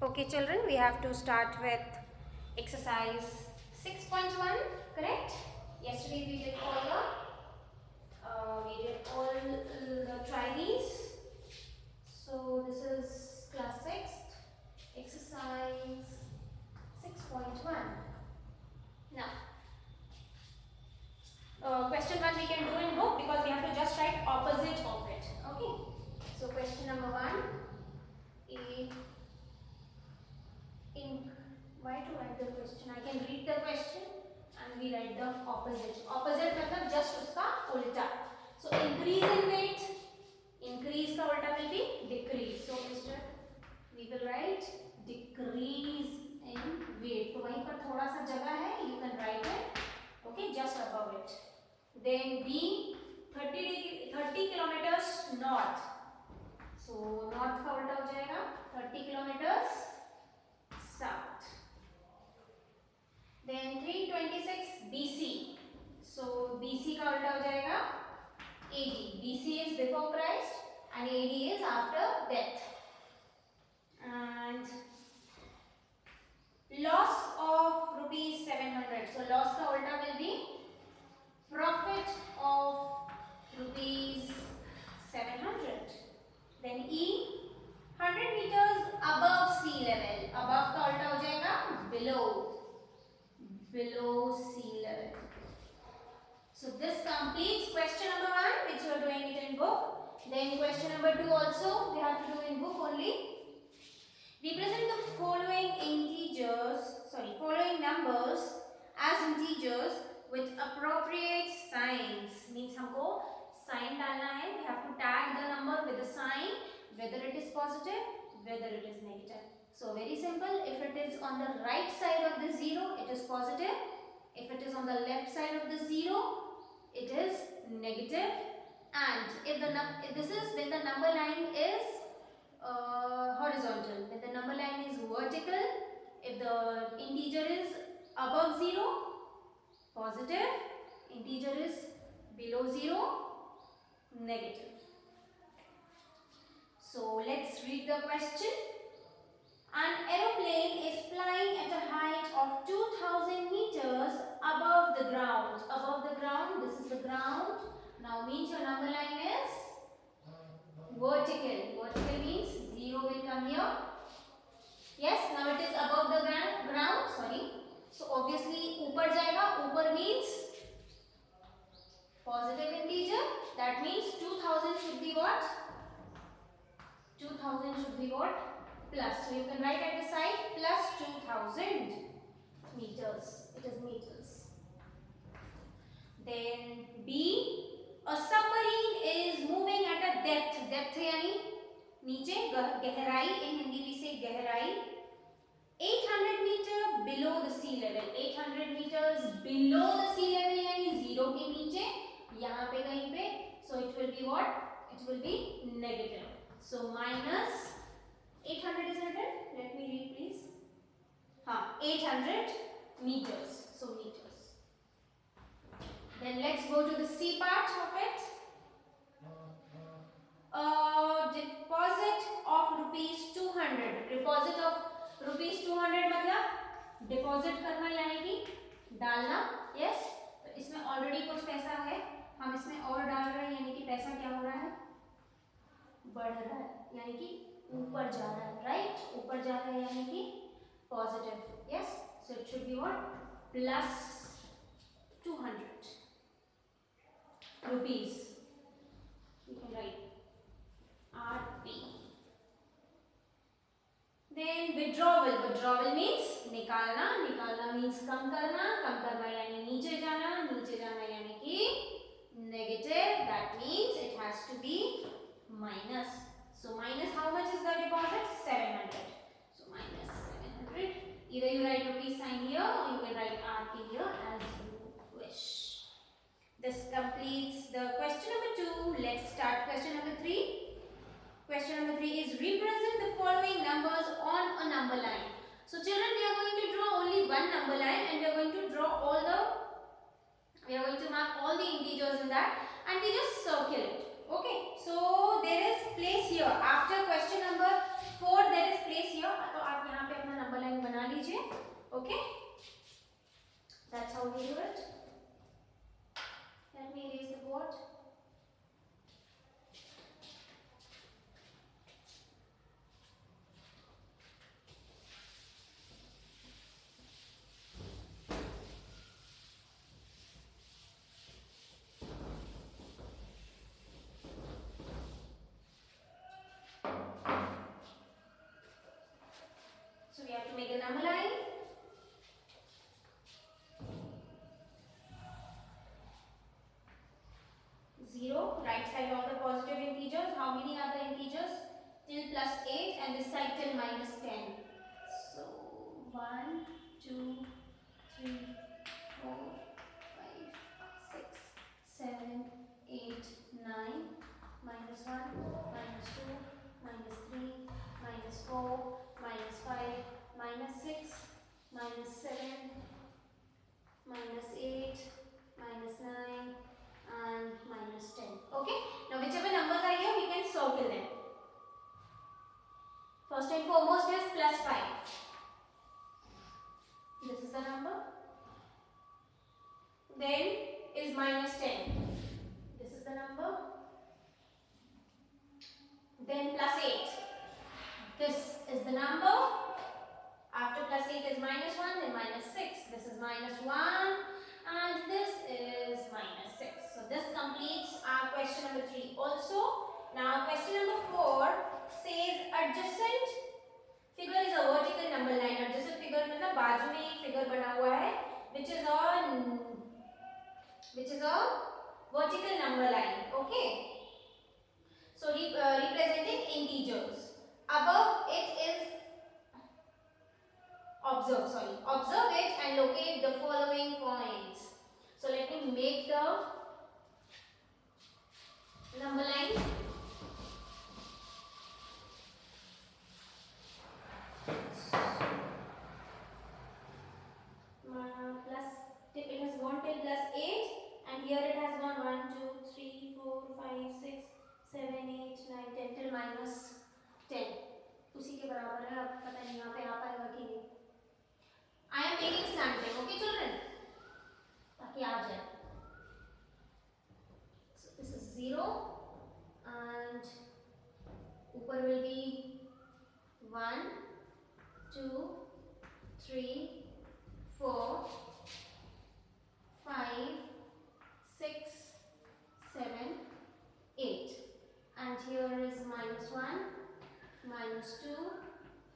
Okay children, we have to start with exercise 6.1, correct? Yesterday we did all the trivies. So this is class 6th, exercise 6.1. Now, question 1 we can do in book because we have to just write opposite of it. Okay. So question number 1, why to write the question? I can read the question and we write the opposite. Opposite मतलब just उसका उल्टा. So increase in weight, increase का उल्टा will be decrease. So Mr. we will write decrease in weight. तो वहीं पर थोड़ा सा जगह है, you can write it. Okay, just above it. Then B 30 kilometers north. So north का उल्टा हो जाएगा 30 kilometers south. Then 326 BC. So BC का उल्टा हो जाएगा AD. BC is before Christ and AD is after death. And loss of rupees 700. So loss का उल्टा will be profit of rupees 700. Then E 100 meters above sea level. Above का उल्टा हो जाएगा below. Below sea level. So this completes question number 1, which you are doing it in book. Then question number 2 also we have to do in book only. Represent the following numbers as integers with appropriate signs. Means हमको sign डालना है. We have to tag the number with a sign, whether it is positive, whether it is negative. So very simple. If it is on the right side of the 0, it is positive. If it is on the left side of the 0, it is negative. And if this is when the number line is horizontal, when the number line is vertical, if the integer is above 0, positive, integer is below 0, negative. So let's read the question. An aeroplane is flying at a height of 2000 meters above the ground. Above the ground, this is the ground. Now means your number line is vertical. Vertical means 0 will come here. Yes, now it is above the ground. Sorry. So obviously ऊपर जाएगा. ऊपर means positive integer. That means 2000 should be what? 2000 should be what? Plus. So you can write at the side plus 2000 meters. It is meters. Then B. A submarine is moving at a depth. Depth यानी नीचे गहराई. In Hindi भी से गहराई. 800 meter below the sea level. 800 meters below the sea level यानी 0 के नीचे. यहाँ पे कहीं पे. So it will be what? It will be negative. So minus 800 is written. Let me read please. 800 meters. So meters. Then let's go to the C part of it. Deposit of rupees 200. Deposit of rupees 200 मतलब deposit करना यानी कि डालना. Yes. तो इसमें already कुछ पैसा है. हम इसमें और डाल रहे हैं यानी कि पैसा क्या हो रहा है? बढ़ रहा है. यानी कि ऊपर जा रहा है. राइट. ऊपर जा रहा है यानी कि positive. Yes. So it should be what? Plus 200 rupees. You can write RP. Then withdrawal. Withdrawal means निकालना. निकालना means कम करना. कम करना यानी नीचे जाना. नीचे जाना यानी कि negative. That means it has to be minus. So minus how much is the deposit? 700. So minus 700. Either you write rupees sign here or you can write RP here as you wish. This completes the question number 2. Let's start question number 3. Question number 3 is represent the following numbers on a number line. So children, we are going to draw only one number line and we are going to mark all the integers in that and we just circle it. Okay, so there is place here after question number 4. There is place here. तो आप यहाँ what? So we have to make a number line. 0, right side all the positive integers. How many are the integers? Till +8 and this side till -10. So 1, 2, 3, 4, 5, 6, 7, 8, 9, -1, -2, -3, -4, -5, -6, -7, -8, -9 and -10. Okay, now whichever numbers are here we can circle them. First and foremost is +5. This is the number. Then is -10. This is the number. Then +8. This is the number. After +8 is -1, then -6. This is -1 and this is -6. So this completes our question number 3 also. Now question number 4 says adjacent figure is a vertical number line. Adjacent figure मतलब बाजू में एक figure बना हुआ है which is a vertical number line. Okay. So representing integers. Above it is observe it and locate the following points. So let me make the number line. It has gone till +8 and here it has gone 1, 2, 3, 4, 5, 6, 7, 8, 9, 10 till -10. उसी के बराबर है. अब पता नहीं यहाँ पे आ पाएगा कि नहीं. I am making stamping, okay children? ताकि आ जाए. So this is 0 and ऊपर will be 1, 2, 3, 4, 5, 6, 7, 8 and here is -1, -2,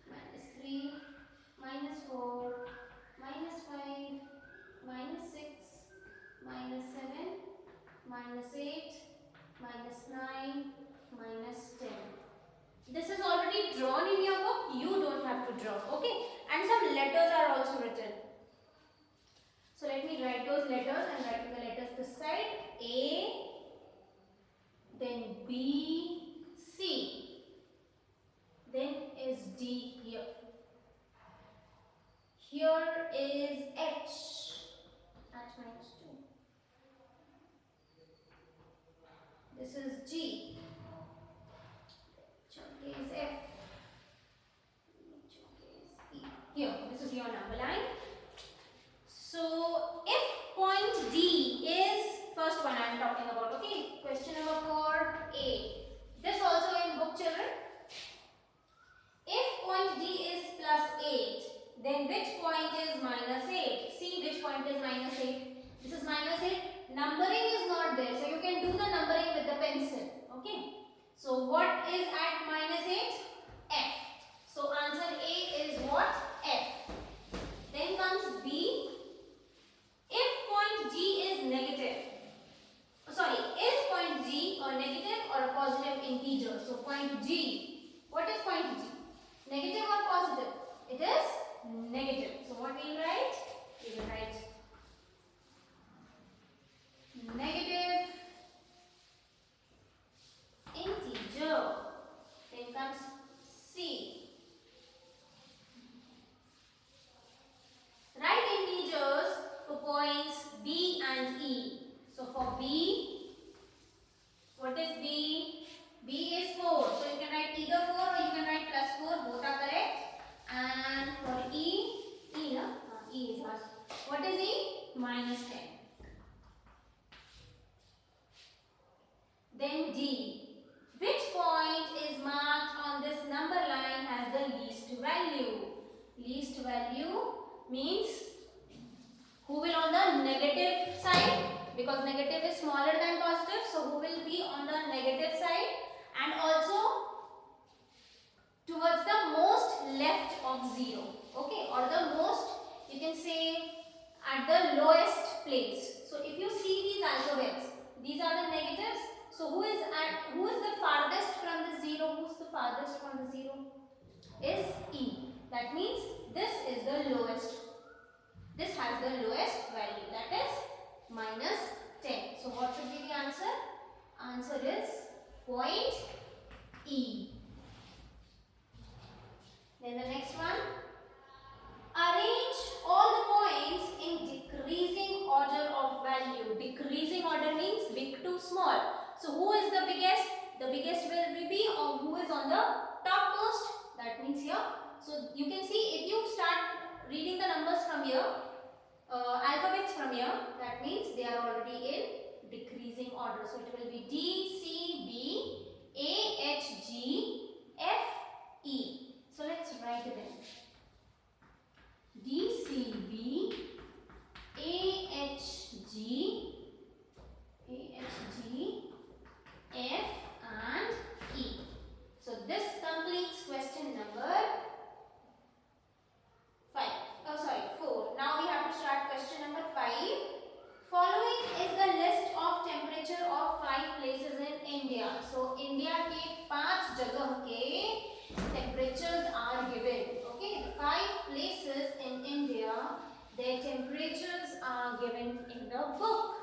-3, -4, -5, -6, -7, -8, -9, -10. This is already drawn in your book. You don't have to draw. Okay. And some letters are also written. So let me write those letters and write the letters this side. A, then B, C. Then is D here. Here is H at -2. This is G. Here is F. Here, this is your number line. So, if point D is first one I am talking about, okay? Question number 4A. This also in book, children. If point D is +8, then which point is -8? See which point is -8. This is -8. Numbering is not there, so you can do the numbering with the pencil, okay? So, what is at -8? F. So, answer A is what? F. Then comes B. If point G is negative, is point G a negative or a positive integer? So, point G. What is point G? Negative or positive? It is negative. So, what we will write? We will write negative integer. Then comes C. Write integers for points B and E. So for B, what is B? B is 4. So you can write either 4 or you can write +4. Both are correct. And for E, E is ours. What is E? -10. Then D. Which point is marked on this number line has the least value? Least value means who will on the negative side, because negative is smaller than positive, so who will be on the negative side, and also towards the most left of 0, okay, or the most, you can say, at the lowest place. So if you see these alphabets, these are the negatives. So who is the farthest from the 0? Who's the farthest from the 0? Is E. That means this is the lowest. This has the lowest value, that is -10. So what should be the answer? Answer is point E. Then the next one. Arrange all the points in decreasing order of value. Decreasing order means big to small. So who is the biggest? The biggest will be on who is on the topmost. That means here. So you can see if you start reading the numbers from here, alphabets from here, that means they are already in decreasing order. So it will be D, C, B, A, H, G, F, E. So let's write it in. D, C, B, A, H, G, F and E. So this completes question number 5. Oh sorry, 4. Now we have to start question number 5. Following is the list of temperature of 5 places in India. So India के 5 जगह के temperatures are given. Okay, the 5 places in India, their temperatures are given in the book.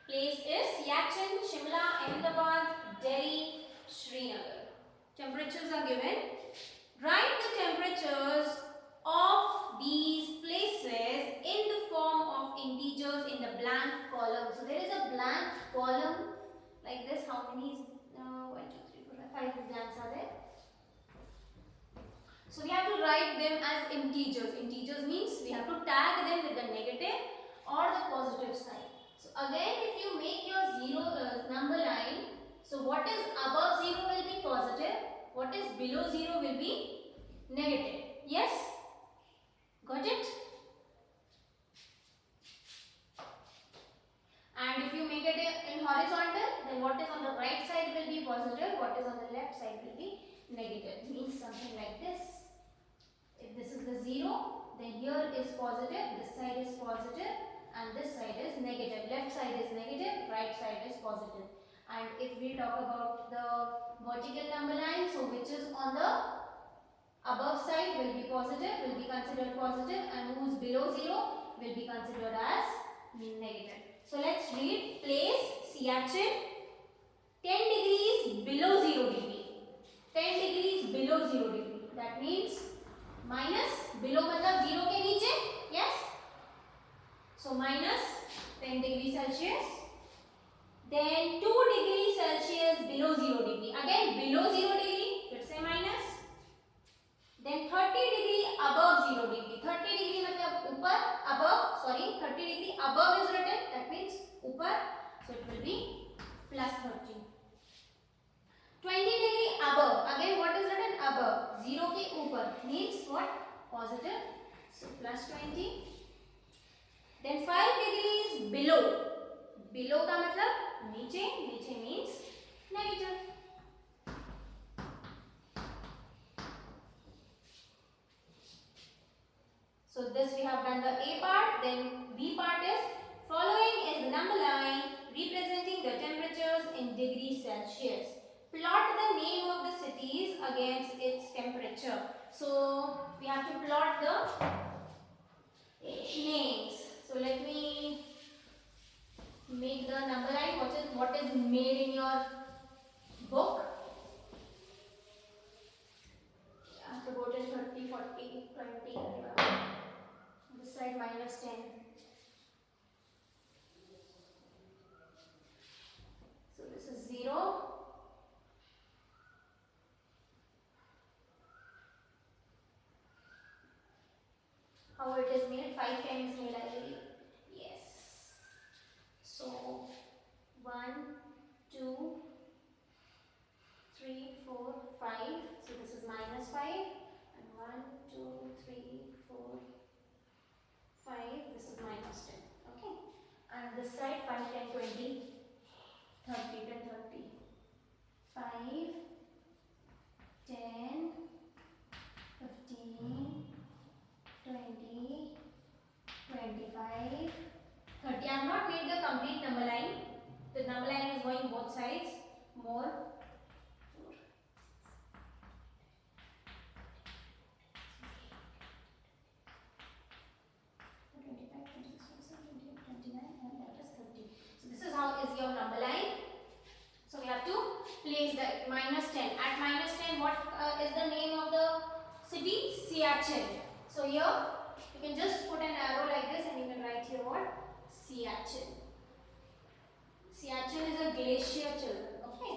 Place is Siachen, Shimla, Ahmedabad, Delhi, Srinagar. Temperatures are given. Write the temperatures of these places in the form of integers in the blank column. So there is a blank column like this. How many? 1, 2, 3, 4, 5 blanks are there. So we have to write them as integers. Integers means we have to tag them with the negative or the positive sign. So again, if you make your number line, so what is above 0 will be positive, what is below 0 will be negative. Yes? Got it? And if you make it in horizontal, then what is on the right side will be positive, what is on the left side will be negative. Means something like this. If this is the 0, then here is positive, this side is positive, and this side is negative. Left side is negative, right side is positive. And if we talk about the vertical number line, so which is on the above side will be positive, will be considered positive, and who is below 0 will be considered as negative. So let's read. Place Siachen 10 degrees below 0 degree. 10 degrees below 0 degree. That means minus, below मतलब 0 के नीचे. Yes? So minus 10 degrees Celsius. Then 2 degrees Celsius below 0 degree. Again below 0 degree, फिर से minus. Then 30 degree above 0 degree. 30 degree मतलब ऊपर, above, sorry, 30 degree above is written. That means ऊपर. So it will be plus 30. 20 degree above. Again what is written? Above. 0 के ऊपर means what? Positive. So plus 20. Then 5 degrees below. Below का मतलब नीचे. नीचे means negative. So this we have done the A part. Then B part is following is the number line representing the temperatures in degrees Celsius. Plot the name of the cities against its temperature. So we have to plot the names. So let me make the number line. What is made in your book? You have to go to 30, 40, 20. This side minus 10. So this is 0. How it is made? 5 times made, I believe. Yes. So 1, 1, 2, 3, 4, 5. So this is minus 5. And 1, 2, 3, 4, 5. This is minus 10. Okay. And this side 5, 10, 20, 30, 10, 30. 5, 10, 15, 20, 25, 30. I have not made the complete number line. The number line is going both sides. More. 25, 26, 27, 28, 29, and that is 30. So this is how is your number line. So we have to place the minus 10. At minus 10, what is the name of the city? Siachen. So here you can just put an arrow like this and you can write here what? Siachen. Siachen is a glacier, children. Okay.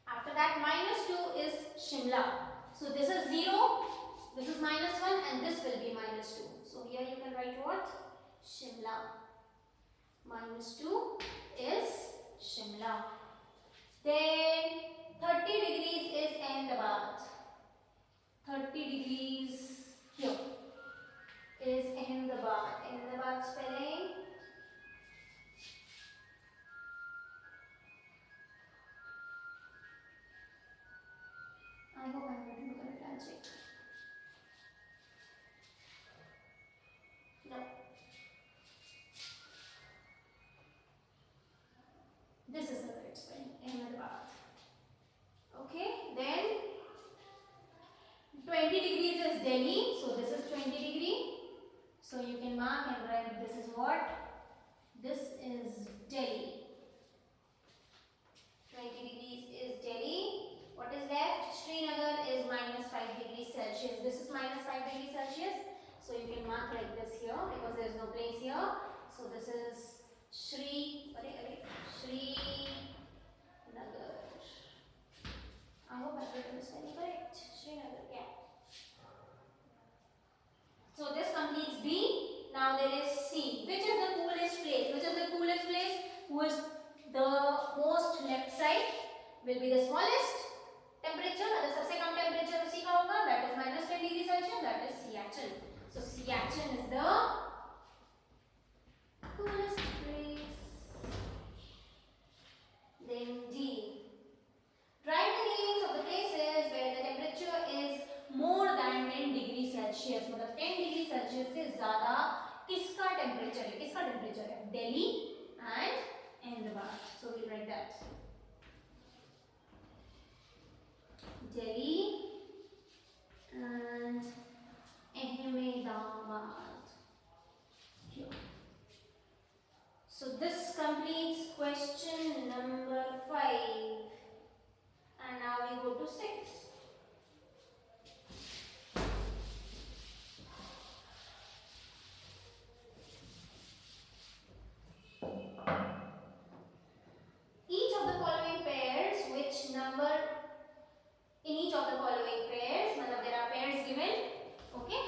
After that, minus 2 is Shimla. So this is 0, this is minus 1, and this will be minus 2. So here you can write what? Shimla. Minus 2 is Shimla. Then 30 degrees is Ahmedabad. 30 degrees here is Ahmedabad. Ahmedabad spelling. I hope I'm going to do correct. I'll check. No. This is the correct spelling. Ahmedabad. Okay. Then 20 degrees is Delhi. So this is 20 degree. So you can mark and write this is what? This is Delhi. 20 degrees is Delhi. What is left? Srinagar is minus 5 degrees Celsius. This is minus 5 degrees Celsius. So you can mark like this here because there is no place here. So this is Srinagar. I hope I written this very correct. Srinagar, yeah. So this completes B. Now there is C. Which is the coolest place? Which is the coolest place? Who is the most left side? Will be the smallest temperature. अगर सबसे कम temperature उसी का होगा. That is minus 10 degrees Celsius. That is Siachen. So Siachen is the coolest place. Then D. Write the names of the places where the temperature is more than 10 degrees Celsius. मतलब 10 degree Celsius से ज़्यादा किसका temperature है? किसका temperature है? Delhi and Ahmedabad. So we'll write that. Delhi and Ahmedabad. Here. So this completes question number 5. And now we go to 6. Each of the following pairs, which number in each of the following pairs, there are pairs given, okay?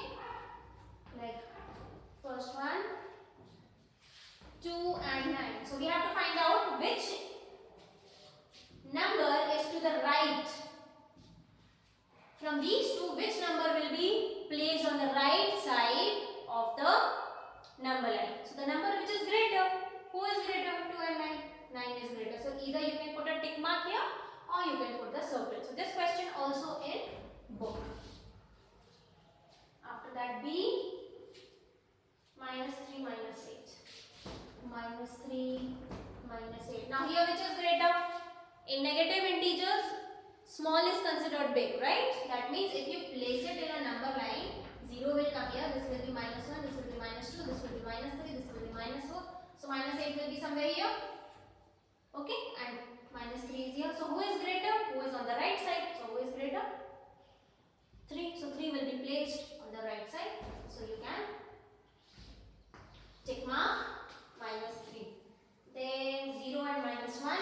Like first one, 2 and 9. So we have to find out which number is to the right. From these two, which number will be placed on the right side of the number line? So the number which is greater. Who is greater? 2 and 9. 9 is greater. So either you can put a tick mark here or you can put the circle. So this question also in book. After that B, minus 3, minus 8. Minus 3, minus 8. Now here which is greater? In negative integers, small is considered big, right? That means if you place it in a number line, 0 will come here, this will be minus 1, this will be minus 2, this will be minus 3, this will be minus 4. So minus 8 will be somewhere here. Okay, and minus 3 is here. So who is greater? Who is on the right side? So who is greater? 3. So 3 will be placed on the right side. So you can tick mark minus 3. Then 0 and minus 1.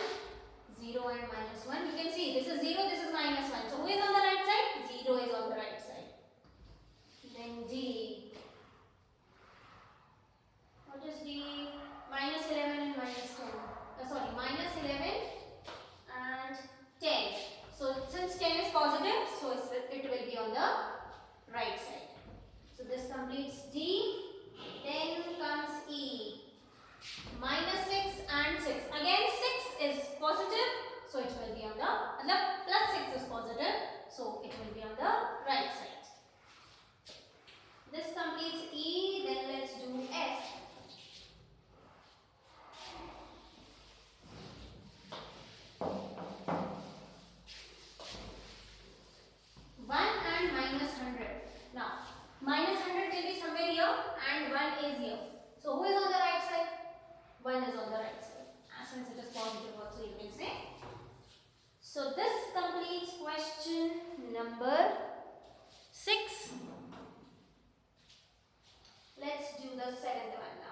0 and minus 1. You can see this is 0, this is minus 1. So who is on the right side? 0 is on the right side. Then D. What is D? Minus 11 and minus so it will be on the, मतलब plus 6 is positive, so it will be on the right side. This completes E, then let's do F. Now, minus 100 will be somewhere here and 1 is here. So, who is on the right side? 1 is on the right side. Since it is positive also you can say. So, this completes question number 6. Let's do the second one.